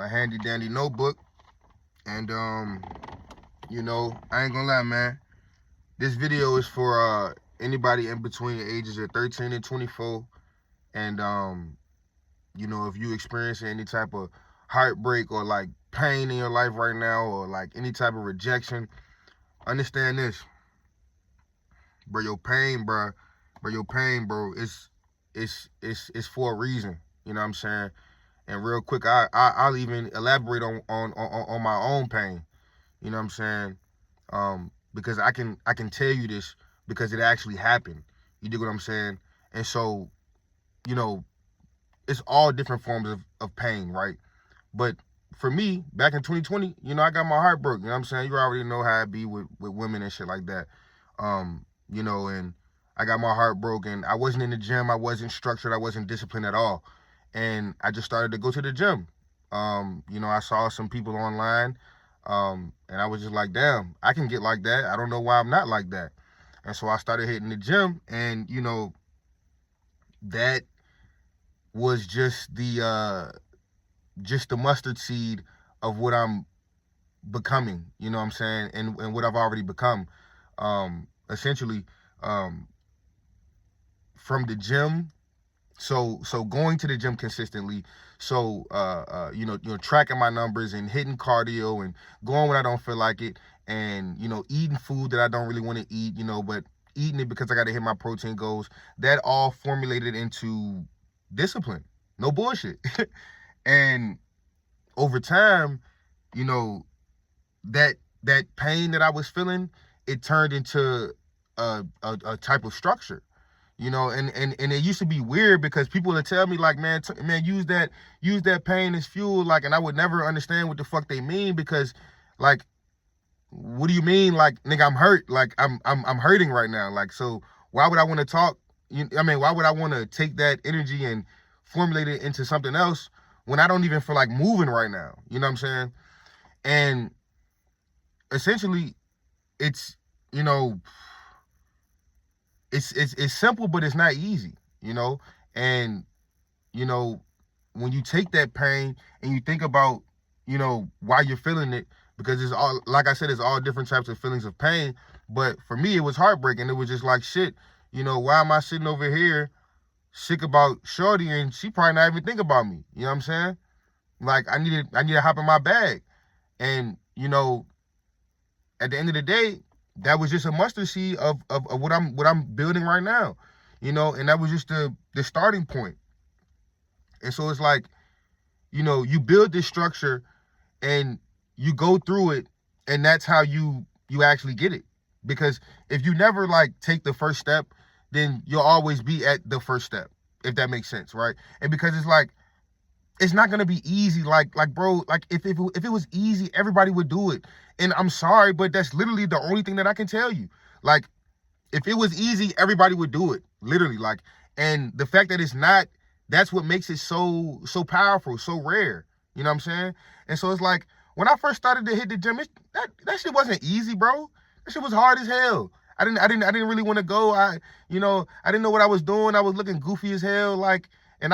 my handy dandy notebook. And I ain't gonna lie, man. This video is for anybody in between the ages of 13 and 24. And if you experiencing any type of heartbreak or like pain in your life right now, or like any type of rejection, understand this. Bro, your pain, bro, it's for a reason. You know what I'm saying? And real quick, I'll even elaborate on my own pain. You know what I'm saying? Because I can tell you this because it actually happened. You dig what I'm saying? And so, you know, it's all different forms of pain, right? But for me, back in 2020, I got my heart broken. You know what I'm saying? You already know how it be with women and shit like that. And I got my heart broken. I wasn't in the gym. I wasn't structured. I wasn't disciplined at all. And I just started to go to the gym. I saw some people online, and I was just like, damn, I can get like that. I don't know why I'm not like that. And so I started hitting the gym, and that was just the mustard seed of what I'm becoming. You know what I'm saying? And what I've already become. Essentially, from the gym. So going to the gym consistently, tracking my numbers and hitting cardio and going when I don't feel like it, and eating food that I don't really want to eat, but eating it because I got to hit my protein goals. That all formulated into discipline. No bullshit. And over time, that pain that I was feeling, it turned into a type of structure. And it used to be weird because people would tell me like, man, use that pain as fuel, like, and I would never understand what the fuck they mean, because like, what do you mean? Like, nigga, I'm hurt. Like, I'm hurting right now. Like, so why would I want to talk? Why would I want to take that energy and formulate it into something else when I don't even feel like moving right now? You know what I'm saying? And essentially, it's, it's simple, but it's not easy, and when you take that pain and you think about why you're feeling it, because it's all, like I said, it's all different types of feelings of pain. But for me, it was heartbreaking. It was just like, shit, why am I sitting over here sick about shorty and she probably not even think about me? You know what I'm saying? Like, I need to hop in my bag. And at the end of the day, that was just a mustard seed of what I'm building right now, and that was just the starting point. And so it's like, you build this structure and you go through it, and that's how you actually get it. Because if you never like take the first step, then you'll always be at the first step, if that makes sense, right? And because it's like, it's not gonna be easy. Like, bro, like if it was easy, everybody would do it. And I'm sorry, but that's literally the only thing that I can tell you. Like, if it was easy, everybody would do it, literally. Like, and the fact that it's not, that's what makes it so powerful, so rare. You know what I'm saying? And so it's like, when I first started to hit the gym, that shit wasn't easy, bro. That shit was hard as hell. I didn't really want to go. I didn't know what I was doing. I was looking goofy as hell. Like, and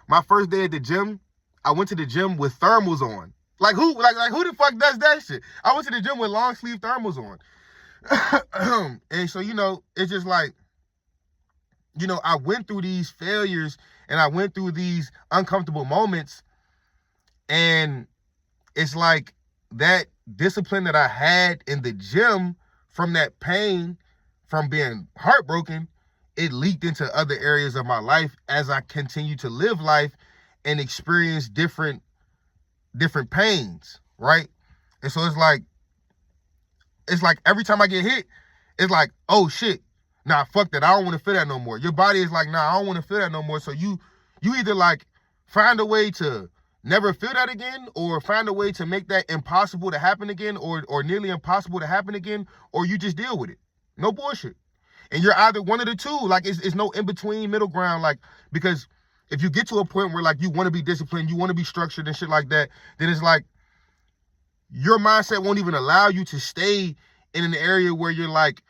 my first day at the gym, I went to the gym with thermals on. Like, who the fuck does that shit? I went to the gym with long sleeve thermals on. And so, it's just like, I went through these failures and I went through these uncomfortable moments. And it's like that discipline that I had in the gym from that pain, from being heartbroken, it leaked into other areas of my life as I continue to live life and experience different pains, right? And so it's like every time I get hit, it's like, oh shit, nah, fuck that, I don't want to feel that no more. Your body is like, nah, I don't want to feel that no more. So you either like find a way to never feel that again, or find a way to make that impossible to happen again, or nearly impossible to happen again, or you just deal with it. No bullshit. And you're either one of the two. Like, it's no in-between middle ground. Like, because if you get to a point where like you want to be disciplined, you want to be structured and shit like that, then it's like your mindset won't even allow you to stay in an area where you're like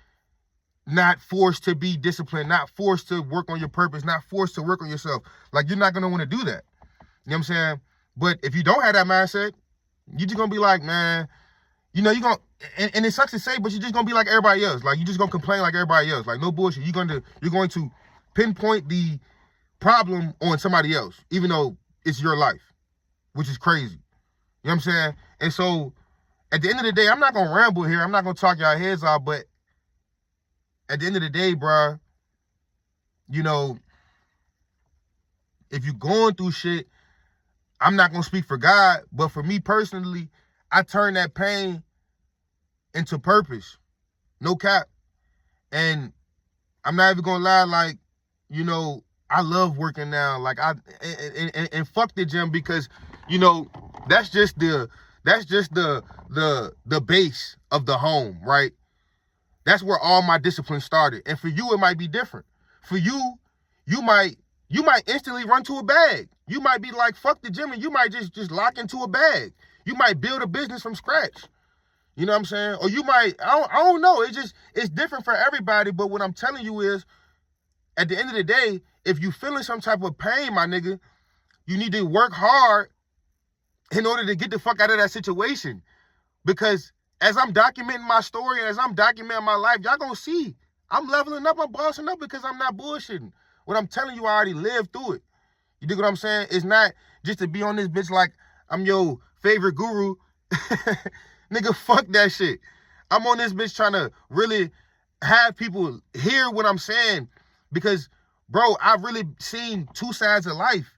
not forced to be disciplined, not forced to work on your purpose, not forced to work on yourself. Like, you're not going to want to do that. You know what I'm saying? But if you don't have that mindset, you're just gonna be like, man, you know, you're gonna, and it sucks to say, but you're just gonna be like everybody else. Like, you're just gonna complain like everybody else. Like, no bullshit. You're going to pinpoint the problem on somebody else, even though it's your life, which is crazy. You know what I'm saying? And so, at the end of the day, I'm not gonna ramble here. I'm not gonna talk y'all heads off, but at the end of the day, bruh, you know, if you're going through shit, I'm not gonna speak for God, but for me personally, I turn that pain into purpose. No cap. And I'm not even gonna lie, like, you know, I love working now. Like, and fuck the gym, because, you know, that's just the base of the home, right? That's where all my discipline started. And for you, it might be different. For you, you might instantly run to a bag. You might be like, fuck the gym, and you might just lock into a bag. You might build a business from scratch. You know what I'm saying? Or you might, I don't know. It's different for everybody. But what I'm telling you is, at the end of the day, if you feeling some type of pain, my nigga, you need to work hard in order to get the fuck out of that situation. Because as I'm documenting my story and as I'm documenting my life, y'all gonna see I'm leveling up, I'm bossing up, because I'm not bullshitting. What I'm telling you, I already lived through it. You dig what I'm saying? It's not just to be on this bitch like I'm your favorite guru. Nigga, fuck that shit. I'm on this bitch trying to really have people hear what I'm saying, because, bro, I've really seen two sides of life.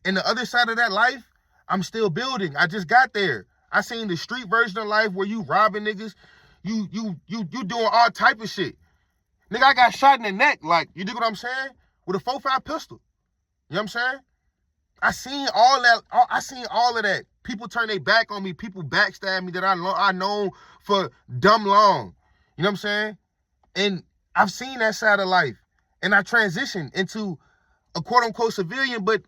And the other side of that life, I'm still building. I just got there. I seen the street version of life where you robbing niggas. You doing all type of shit. Nigga, I got shot in the neck. Like, you dig what I'm saying? With a 4.5 pistol. You know what I'm saying? I seen all that. I seen all of that. People turn their back on me. People backstab me that I known for dumb long. You know what I'm saying? And I've seen that side of life. And I transitioned into a quote-unquote civilian, but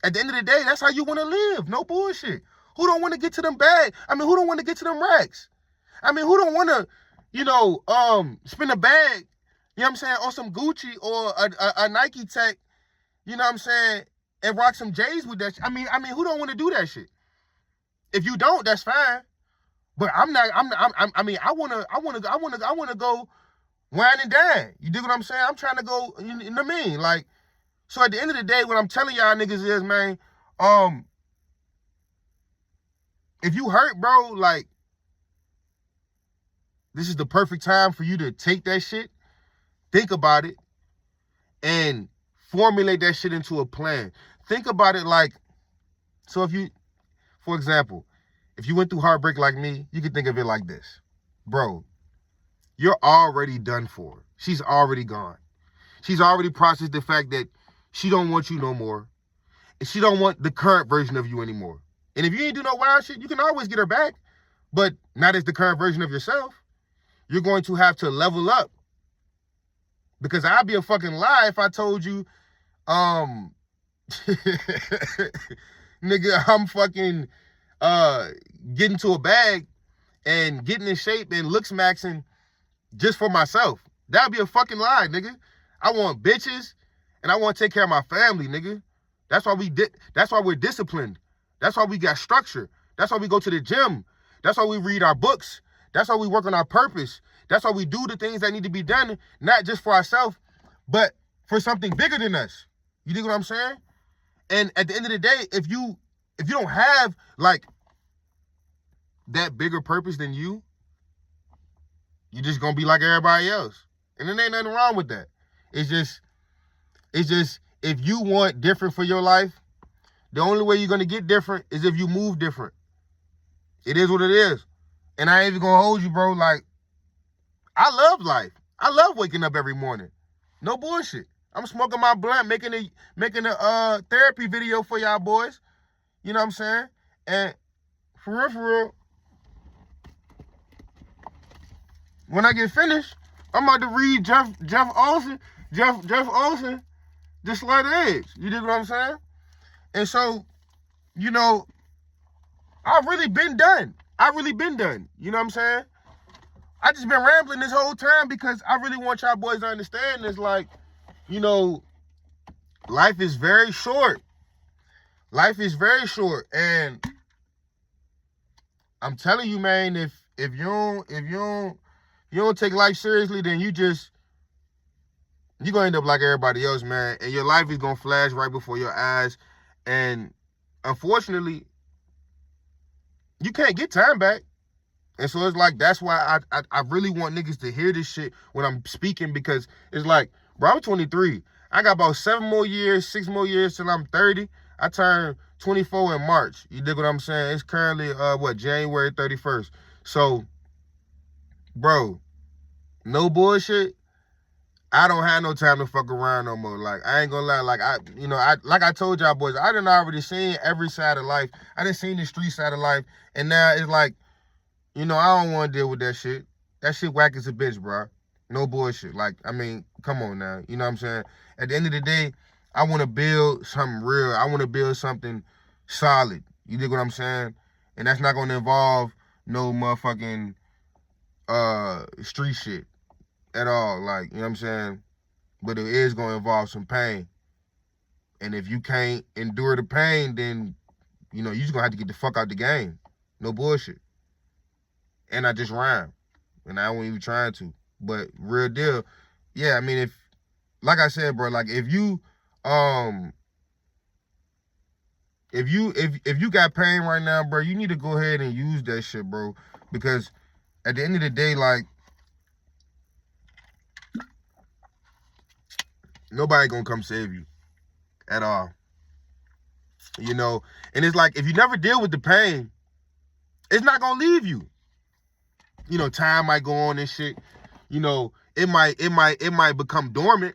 at the end of the day, that's how you want to live. No bullshit. Who don't want to get to them bags? I mean, who don't want to get to them racks? I mean, who don't want to, you know, spend a bag, you know what I'm saying, on some Gucci or a Nike Tech, you know what I'm saying, and rock some J's with that shit? I mean, who don't want to do that shit? If you don't, that's fine. But I want to go wine and dine. You dig what I'm saying? I'm trying to go, you know what I mean? Like, so at the end of the day, what I'm telling y'all niggas is, man, if you hurt, bro, like, this is the perfect time for you to take that shit, think about it, and formulate that shit into a plan. Think about it like, so if you, for example, if you went through heartbreak like me, you can think of it like this. Bro, you're already done for. She's already gone. She's already processed the fact that she don't want you no more. And she don't want the current version of you anymore. And if you ain't do no wild shit, you can always get her back. But not as the current version of yourself. You're going to have to level up. Because I'd be a fucking lie if I told you, nigga, I'm fucking getting to a bag and getting in shape and looks maxing just for myself. That'd be a fucking lie, nigga. I want bitches and I want to take care of my family, nigga. That's why we're disciplined. That's why we got structure. That's why we go to the gym. That's why we read our books. That's why we work on our purpose. That's why we do the things that need to be done, not just for ourselves, but for something bigger than us. You dig what I'm saying? And at the end of the day, if you don't have like that bigger purpose than you, you're just gonna be like everybody else. And there ain't nothing wrong with that. It's just if you want different for your life, the only way you're gonna get different is if you move different. It is what it is. And I ain't even gonna hold you, bro. Like, I love life. I love waking up every morning. No bullshit. I'm smoking my blunt, making a therapy video for y'all boys. You know what I'm saying? And for real, when I get finished, I'm about to read Jeff Olson, The Slight Edge. You dig what I'm saying? And so, you know, I've really been done. You know what I'm saying? I just been rambling this whole time because I really want y'all boys to understand this. Like, you know, life is very short. Life is very short, and I'm telling you, man, if you don't take life seriously, then you're gonna end up like everybody else, man, and your life is gonna flash right before your eyes, and unfortunately, you can't get time back. And so it's like, that's why I really want niggas to hear this shit when I'm speaking, because it's like, bro, I'm 23. I got about 7 more years, 6 more years till I'm 30. I turn 24 in March. You dig what I'm saying? It's currently, January 31st. So, bro, no bullshit. I don't have no time to fuck around no more. Like, I ain't gonna lie. Like, like I told y'all boys, I done already seen every side of life. I done seen the street side of life. And now it's like, I don't want to deal with that shit. That shit whack as a bitch, bro. No bullshit. Like, I mean, come on now. You know what I'm saying? At the end of the day, I want to build something real. I want to build something solid. You dig what I'm saying? And that's not going to involve no motherfucking street shit at all. Like, you know what I'm saying? But it is going to involve some pain. And if you can't endure the pain, then, you just going to have to get the fuck out the game. No bullshit. And I just rhyme. And I wasn't even trying to. But real deal, yeah, I mean, like I said, bro, like if you got pain right now, bro, you need to go ahead and use that shit, bro. Because at the end of the day, like, nobody gonna come save you at all. And it's like, if you never deal with the pain, it's not gonna leave you. Time might go on and shit. It might become dormant.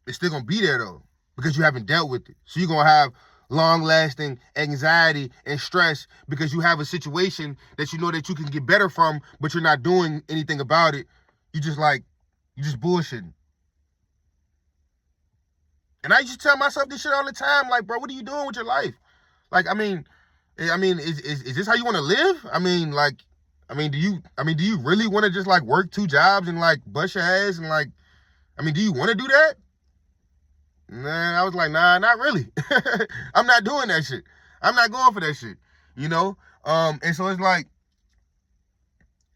It's still gonna be there though, because you haven't dealt with it. So you're gonna have long-lasting anxiety and stress because you have a situation that you know that you can get better from, but you're not doing anything about it. You just bullshitting. And I used to tell myself this shit all the time, like, bro, what are you doing with your life? Like, I mean, is this how you want to live? Do you really want to just like work 2 jobs and like bust your ass and like, do you want to do that? Nah, I was like, nah, not really. I'm not doing that shit. I'm not going for that shit, And so it's like,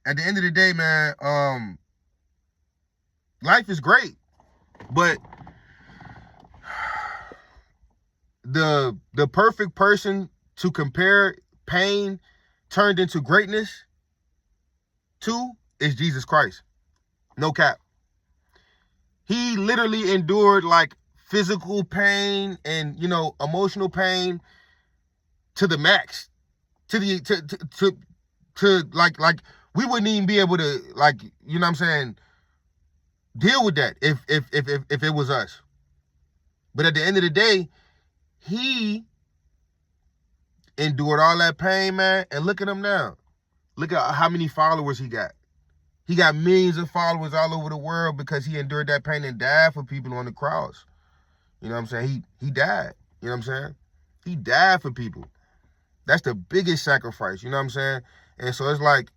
at the end of the day, man, life is great, but the perfect person to compare pain turned into greatness to is Jesus Christ. No cap. He literally endured like physical pain and, emotional pain to the max. To like we wouldn't even be able to, like, you know what I'm saying, deal with that if it was us. But at the end of the day, he endured all that pain, man, and look at him now. Look at how many followers he got. He got millions of followers all over the world because he endured that pain and died for people on the cross. You know what I'm saying? He died. You know what I'm saying? He died for people. That's the biggest sacrifice. You know what I'm saying? And so it's like,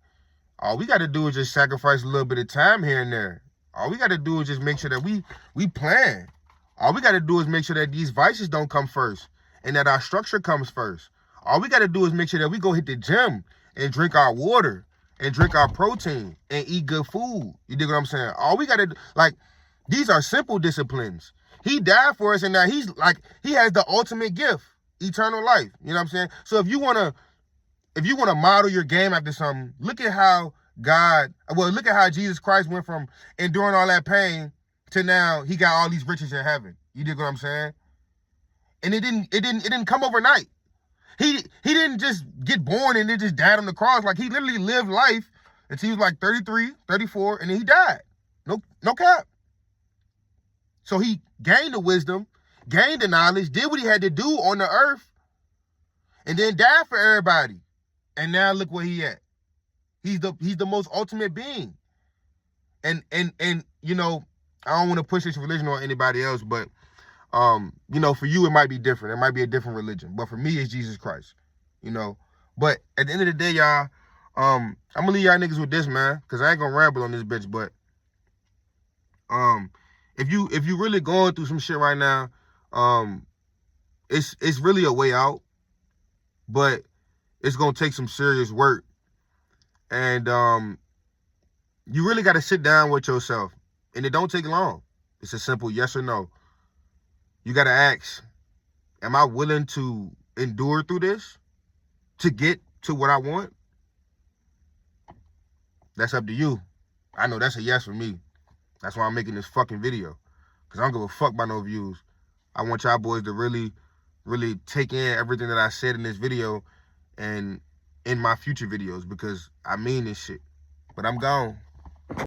all we got to do is just sacrifice a little bit of time here and there. All we got to do is just make sure that we plan. All we got to do is make sure that these vices don't come first and that our structure comes first. All we got to do is make sure that we go hit the gym and drink our water and drink our protein and eat good food. You dig what I'm saying? All we got to, like, these are simple disciplines. He died for us, and now he has the ultimate gift, eternal life. You know what I'm saying? So if you want to model your game after something, look at how Jesus Christ went from enduring all that pain to now he got all these riches in heaven. You dig what I'm saying? And it didn't come overnight. He didn't just get born and then just died on the cross. Like, he literally lived life until he was like 33, 34, and then he died. No cap. So he gained the wisdom, gained the knowledge, did what he had to do on the earth, and then died for everybody. And now look where he at. He's the most ultimate being. And I don't want to push this religion on anybody else, but for you it might be different. It might be a different religion. But for me, it's Jesus Christ. But at the end of the day, y'all, I'm gonna leave y'all niggas with this, man, because I ain't gonna ramble on this bitch, but if you really going through some shit right now, it's really a way out, but it's gonna take some serious work. And you really gotta sit down with yourself. And it don't take long. It's a simple yes or no. You gotta ask, am I willing to endure through this to get to what I want? That's up to you. I know that's a yes for me. That's why I'm making this fucking video. Because I don't give a fuck about no views. I want y'all boys to really, really take in everything that I said in this video and in my future videos, because I mean this shit. But I'm gone.